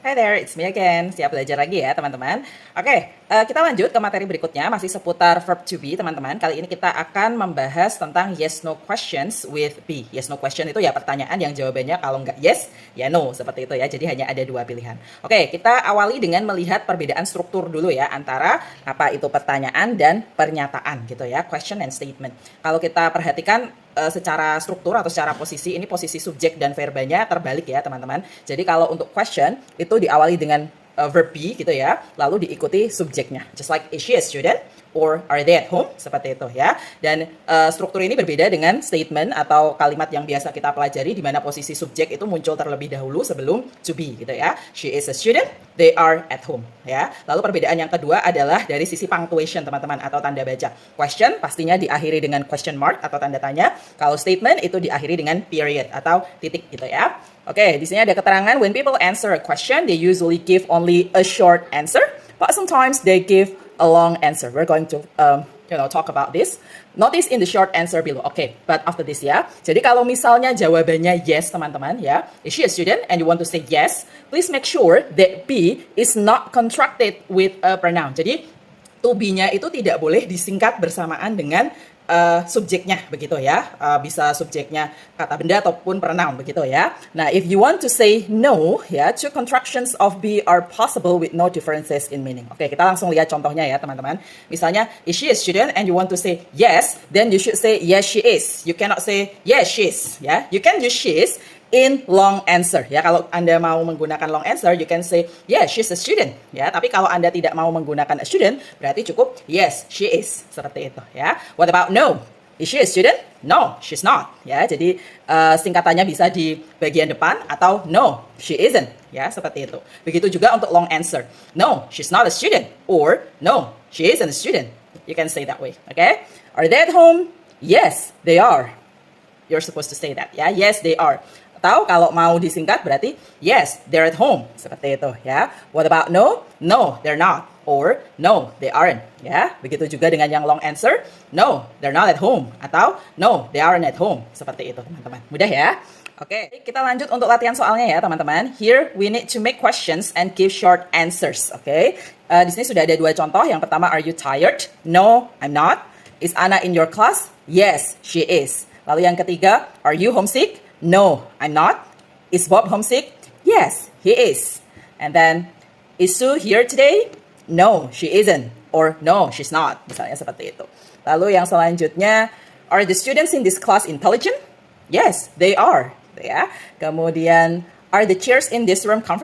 Hi there, it's me again. Siap belajar lagi ya teman-teman. Oke, kita lanjut ke materi berikutnya, masih seputar verb to be teman-teman. Kali ini kita akan membahas tentang yes no questions with be. Yes no question itu ya pertanyaan yang jawabannya kalau nggak yes, ya no, seperti itu ya. Jadi hanya ada dua pilihan. Oke, kita awali dengan melihat perbedaan struktur dulu ya antara apa itu pertanyaan dan pernyataan gitu ya, question and statement. Kalau kita perhatikan secara struktur atau secara posisi, ini posisi subjek dan verbanya terbalik ya teman-teman. Jadi kalau untuk question itu diawali dengan verb be gitu ya, lalu diikuti subjeknya. Just like is she a student or are they at home, seperti itu ya. Dan struktur ini berbeda dengan statement atau kalimat yang biasa kita pelajari di mana posisi subjek itu muncul terlebih dahulu sebelum to be gitu ya. She is a student, they are at home ya. Lalu perbedaan yang kedua adalah dari sisi punctuation teman-teman atau tanda baca. Question pastinya diakhiri dengan question mark atau tanda tanya. Kalau statement itu diakhiri dengan period atau titik gitu ya. Oke, di sini ada keterangan when people answer a question, they usually give only a short answer, but sometimes they give a long answer. We're going to talk about this. Notice in the short answer below. Okay, but after this ya. Jadi kalau misalnya jawabannya yes teman-teman ya, is she a student and you want to say yes, please make sure that be is not contracted with a pronoun. Jadi to be-nya itu tidak boleh disingkat bersamaan dengan subjeknya begitu ya, bisa subjeknya kata benda ataupun pronoun begitu ya. Nah, if you want to say no ya, two contractions of be are possible with no differences in meaning. Oke, kita langsung lihat contohnya ya teman-teman. Misalnya, is she a student and you want to say yes, then you should say yes she is. You cannot say yes she is ya. You can use she is in long answer ya. Kalau Anda mau menggunakan long answer, you can say yeah she's a student ya. Tapi kalau Anda tidak mau menggunakan a student, berarti cukup yes she is, seperti itu ya. What about no? Is she a student? No, she's not ya. Jadi singkatannya bisa di bagian depan atau no, she isn't ya, seperti itu. Begitu juga untuk long answer. No, she's not a student or no, she isn't a student. You can say that way, okay? Are they at home? Yes, they are. You're supposed to say that ya. Yes, they are. Atau kalau mau disingkat berarti yes, they're at home, seperti itu ya. What about no? No, they're not. Or no, they aren't ya. Begitu juga dengan yang long answer, no, they're not at home atau no, they aren't at home, seperti itu teman-teman. Mudah ya? Oke, kita lanjut untuk latihan soalnya ya teman-teman. Here we need to make questions and give short answers. Oke, di sini sudah ada dua contoh. Yang pertama, are you tired? No, I'm not. Is Anna in your class? Yes, she is. Lalu yang ketiga, are you homesick? No, I'm not. Is Bob homesick? Yes, he is. And then, is Sue here today? No, she isn't. Or no, she's not. Misalnya seperti itu. Lalu yang selanjutnya, are the students in this class intelligent? Yes, they are. Ya. Kemudian, are the chairs in this room comfortable?